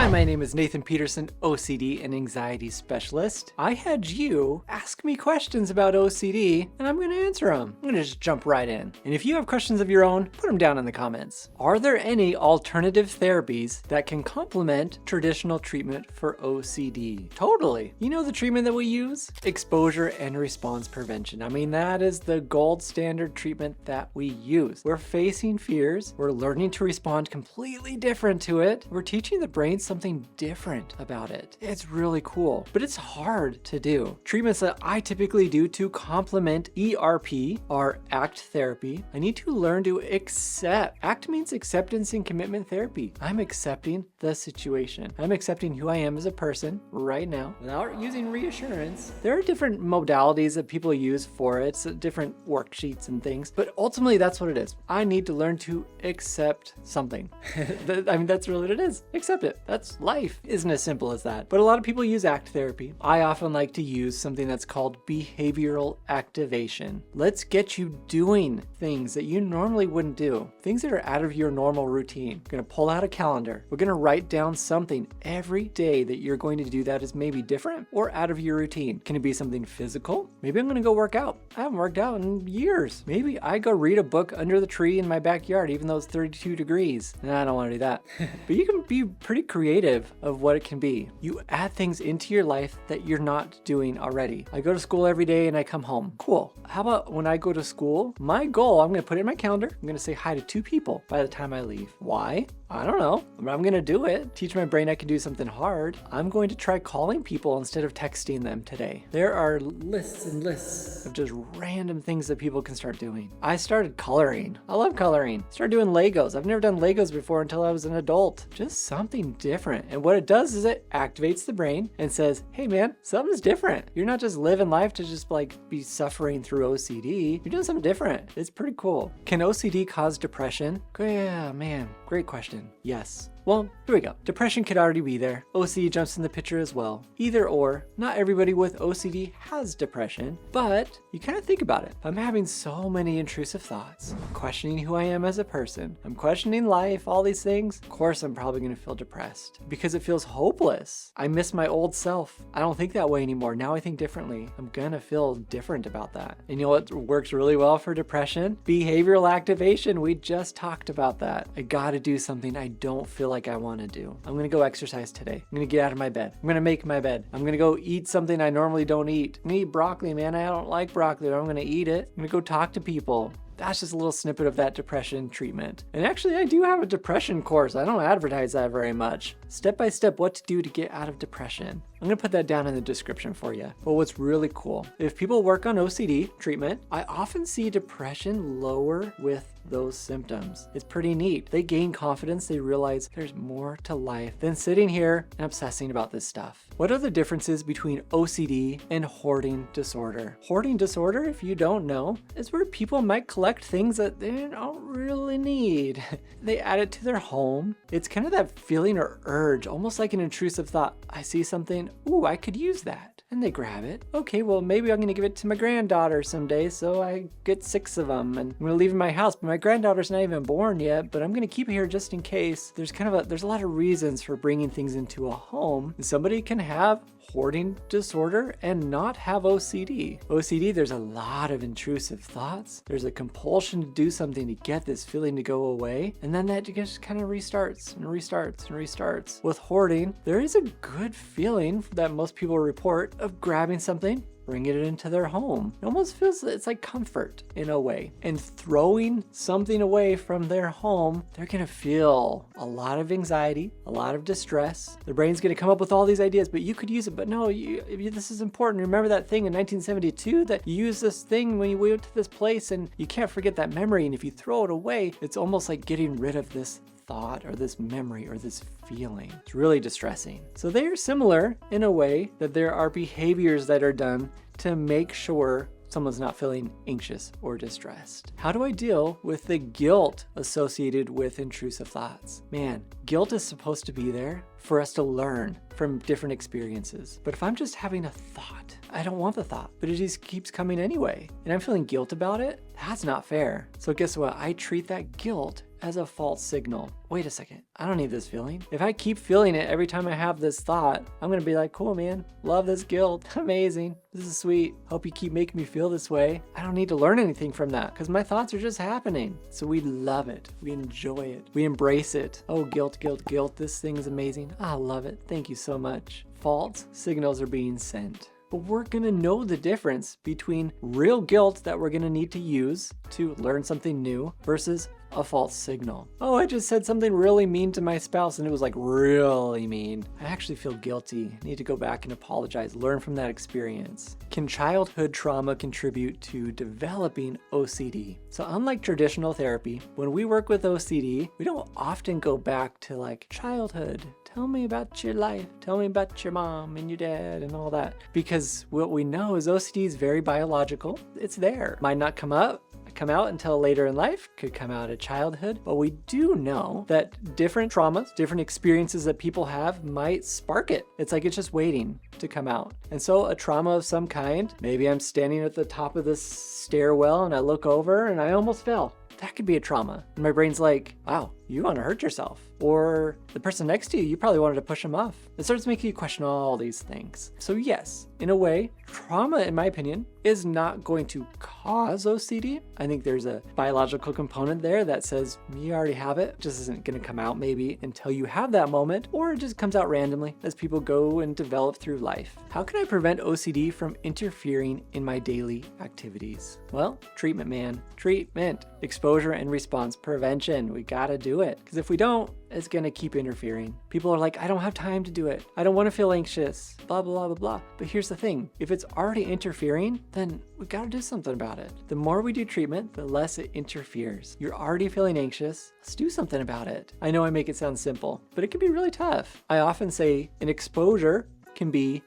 Hi, my name is Nathan Peterson, OCD and anxiety specialist. I had you ask me questions about OCD, and I'm going to answer them. I'm going to just jump right in. And if you have questions of your own, put them down in the comments. Are there any alternative therapies that can complement traditional treatment for OCD? Totally. You know the treatment that we use? Exposure and response prevention. I mean, that is the gold standard treatment that we use. We're facing fears. We're learning to respond completely different to it. We're teaching the brain something different about it. It's really cool, but it's hard to do. Treatments that I typically do to complement ERP are ACT therapy. I need to learn to accept. ACT means acceptance and commitment therapy. I'm accepting the situation. I'm accepting who I am as a person right now without using reassurance. There are different modalities that people use for it, so different worksheets and things, but ultimately that's what it is. I need to learn to accept something. I mean, that's really what it is. Accept it. That's life. Isn't as simple as that. But a lot of people use ACT therapy. I often like to use something that's called behavioral activation. Let's get you doing things that you normally wouldn't do. Things that are out of your normal routine. We're going to pull out a calendar. We're going to write down something every day that you're going to do that is maybe different or out of your routine. Can it be something physical? Maybe I'm going to go work out. I haven't worked out in years. Maybe I go read a book under the tree in my backyard, even though it's 32 degrees. I don't want to do that. But you can be pretty creative of what it can be. You add things into your life that you're not doing already. I go to school every day and I come home. Cool. How about when I go to school, my goal, I'm going to put it in my calendar. I'm going to say hi to 2 people by the time I leave. Why? I don't know. I'm going to do it. Teach my brain I can do something hard. I'm going to try calling people instead of texting them today. There are lists and lists of just random things that people can start doing. I started coloring. I love coloring. Started doing Legos. I've never done Legos before until I was an adult. Just something different. And what it does is it activates the brain and says, hey man, something's different. You're not just living life to just be suffering through OCD. You're doing something different. It's pretty cool. Can OCD cause depression? Yeah, man, great question. Yes. Well, here we go. Depression could already be there. OCD jumps in the picture as well. Either or, not everybody with OCD has depression, but you kind of think about it. I'm having so many intrusive thoughts. I'm questioning who I am as a person. I'm questioning life, all these things. Of course, I'm probably going to feel depressed because it feels hopeless. I miss my old self. I don't think that way anymore. Now I think differently. I'm going to feel different about that. And you know what works really well for depression? Behavioral activation. We just talked about that. I got to do something I don't feel like I want to do. I'm going to go exercise today. I'm going to get out of my bed. I'm going to make my bed. I'm going to go eat something I normally don't eat. I'm going to eat broccoli, man. I don't like broccoli, but I'm going to eat it. I'm going to go talk to people. That's just a little snippet of that depression treatment. And actually, I do have a depression course. I don't advertise that very much. Step by step, what to do to get out of depression. I'm going to put that down in the description for you. But what's really cool, if people work on OCD treatment, I often see depression lower with those symptoms. It's pretty neat. They gain confidence. They realize there's more to life than sitting here and obsessing about this stuff. What are the differences between OCD and hoarding disorder? Hoarding disorder, if you don't know, is where people might collect things that they don't really need. They add it to their home. It's kind of that feeling or urge, almost like an intrusive thought. I see something, ooh, I could use that. And they grab it. Okay, well, maybe I'm going to give it to my granddaughter someday, so I get 6 of them, and I'm going to leave in my house, but my granddaughter's not even born yet, but I'm going to keep it here just in case. There's a lot of reasons for bringing things into a home. Somebody can have hoarding disorder and not have OCD. OCD, there's a lot of intrusive thoughts. There's a compulsion to do something to get this feeling to go away, and then that just kind of restarts and restarts and restarts. With hoarding, there is a good feeling that most people report of grabbing something, bringing it into their home. It almost feels, it's like comfort in a way. And throwing something away from their home, they're gonna feel a lot of anxiety, a lot of distress. Their brain's gonna come up with all these ideas, but you could use it, but no, this is important. Remember that thing in 1972 that you used this thing when you went to this place, and you can't forget that memory. And if you throw it away, it's almost like getting rid of this thought or this memory or this feeling. It's really distressing. So they are similar in a way that there are behaviors that are done to make sure someone's not feeling anxious or distressed. How do I deal with the guilt associated with intrusive thoughts? Man, guilt is supposed to be there for us to learn from different experiences. But if I'm just having a thought, I don't want the thought, but it just keeps coming anyway, and I'm feeling guilt about it, that's not fair. So guess what? I treat that guilt as a false signal. Wait a second, I don't need this feeling. If I keep feeling it every time I have this thought, I'm gonna be like, cool, man, love this guilt, amazing, this is sweet, hope you keep making me feel this way. I don't need to learn anything from that because my thoughts are just happening. So we love it, we enjoy it, we embrace it. Oh, guilt, guilt, guilt, this thing's amazing, I love it, thank you so much. False signals are being sent. But we're gonna know the difference between real guilt that we're gonna need to use to learn something new versus a false signal. Oh, I just said something really mean to my spouse and it was like really mean. I actually feel guilty. I need to go back and apologize, learn from that experience. Can childhood trauma contribute to developing OCD? So unlike traditional therapy, when we work with OCD, we don't often go back to like childhood. Tell me about your life. Tell me about your mom and your dad and all that. Because what we know is OCD is very biological. It's there. Might not come out until later in life, could come out of childhood, but we do know that different traumas, different experiences that people have might spark it. It's like it's just waiting to come out. And so a trauma of some kind, maybe I'm standing at the top of this stairwell and I look over and I almost fell. That could be a trauma. And my brain's like, wow, you want to hurt yourself. Or the person next to you, you probably wanted to push them off. It starts making you question all these things. So yes, in a way, trauma, in my opinion, is not going to cause OCD. I think there's a biological component there that says you already have it. It just isn't going to come out maybe until you have that moment, or it just comes out randomly as people go and develop through life. How can I prevent OCD from interfering in my daily activities? Well, treatment, man. Treatment. Exposure and response prevention. We gotta do it. Because if we don't, it's gonna keep interfering. People are like, I don't have time to do it. I don't wanna feel anxious, blah, blah, blah, blah. But here's the thing, if it's already interfering, then we gotta do something about it. The more we do treatment, the less it interferes. You're already feeling anxious, let's do something about it. I know I make it sound simple, but it can be really tough. I often say an exposure can be,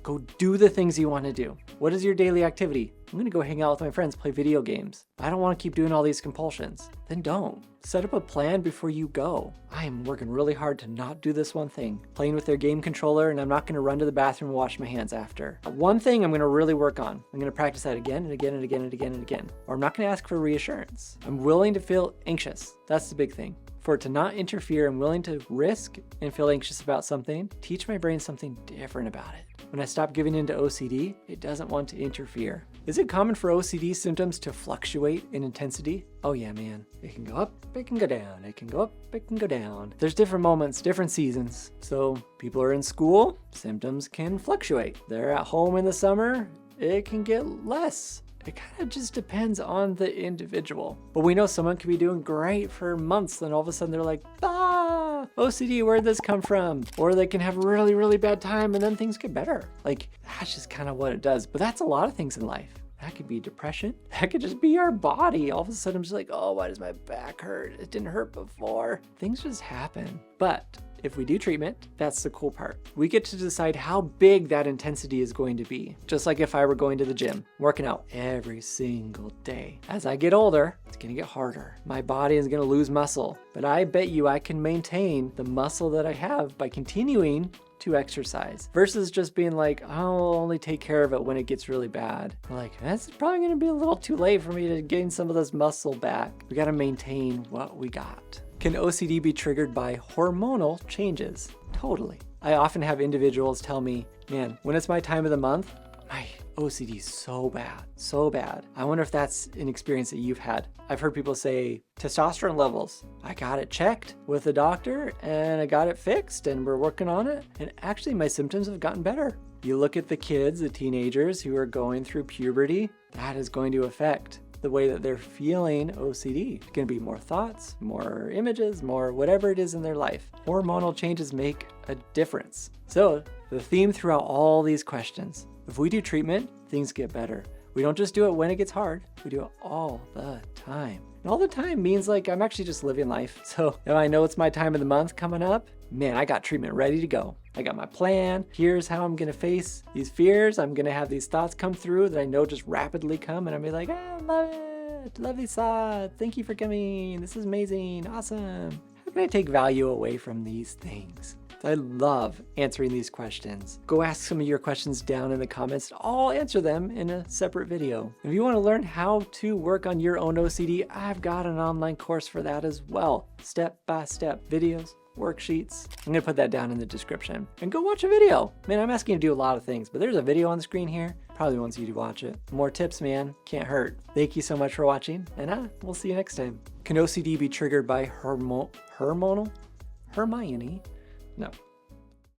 go do the things you wanna do. What is your daily activity? I'm gonna go hang out with my friends, play video games. I don't wanna keep doing all these compulsions. Then don't. Set up a plan before you go. I am working really hard to not do this one thing. Playing with their game controller, and I'm not gonna run to the bathroom and wash my hands after. One thing I'm gonna really work on. I'm gonna practice that again and again and again and again and again. Or I'm not gonna ask for reassurance. I'm willing to feel anxious. That's the big thing. For it to not interfere, I'm willing to risk and feel anxious about something, teach my brain something different about it. When I stop giving into OCD, it doesn't want to interfere. Is it common for OCD symptoms to fluctuate in intensity? Oh yeah, man. It can go up, it can go down, it can go up, it can go down. There's different moments, different seasons. So people are in school, symptoms can fluctuate. They're at home in the summer, it can get less. It kind of just depends on the individual. But we know someone can be doing great for months, then all of a sudden they're like, OCD, where'd this come from? Or they can have a really, really bad time and then things get better. Like, that's just kind of what it does. But that's a lot of things in life. That could be depression. That could just be our body. All of a sudden I'm just like, oh, why does my back hurt? It didn't hurt before. Things just happen. But if we do treatment, that's the cool part. We get to decide how big that intensity is going to be. Just like if I were going to the gym, working out every single day. As I get older, it's gonna get harder. My body is gonna lose muscle, but I bet you I can maintain the muscle that I have by continuing to exercise versus just being like, I'll only take care of it when it gets really bad. Like, that's probably gonna be a little too late for me to gain some of this muscle back. We gotta maintain what we got. Can OCD be triggered by hormonal changes? Totally. I often have individuals tell me, man, when it's my time of the month, my OCD is so bad, so bad. I wonder if that's an experience that you've had. I've heard people say testosterone levels. I got it checked with the doctor and I got it fixed and we're working on it. And actually my symptoms have gotten better. You look at the kids, the teenagers who are going through puberty, that is going to affect the way that they're feeling OCD. It's gonna be more thoughts, more images, more whatever it is in their life. Hormonal changes make a difference. So the theme throughout all these questions, if we do treatment, things get better. We don't just do it when it gets hard, we do it all the time. And all the time means like I'm actually just living life. So if I know it's my time of the month coming up, man, I got treatment ready to go. I got my plan. Here's how I'm gonna face these fears. I'm gonna have these thoughts come through that I know just rapidly come and I'm gonna be like, I love it. Love these thoughts. Thank you for coming. This is amazing. Awesome. How can I take value away from these things? I love answering these questions. Go ask some of your questions down in the comments. I'll answer them in a separate video. If you want to learn how to work on your own OCD, I've got an online course for that as well. Step-by-step videos, worksheets. I'm gonna put that down in the description. And go watch a video. Man, I'm asking you to do a lot of things, but there's a video on the screen here. Probably wants you to watch it. More tips, man. Can't hurt. Thank you so much for watching, and we'll see you next time. Can OCD be triggered by Hermione? No.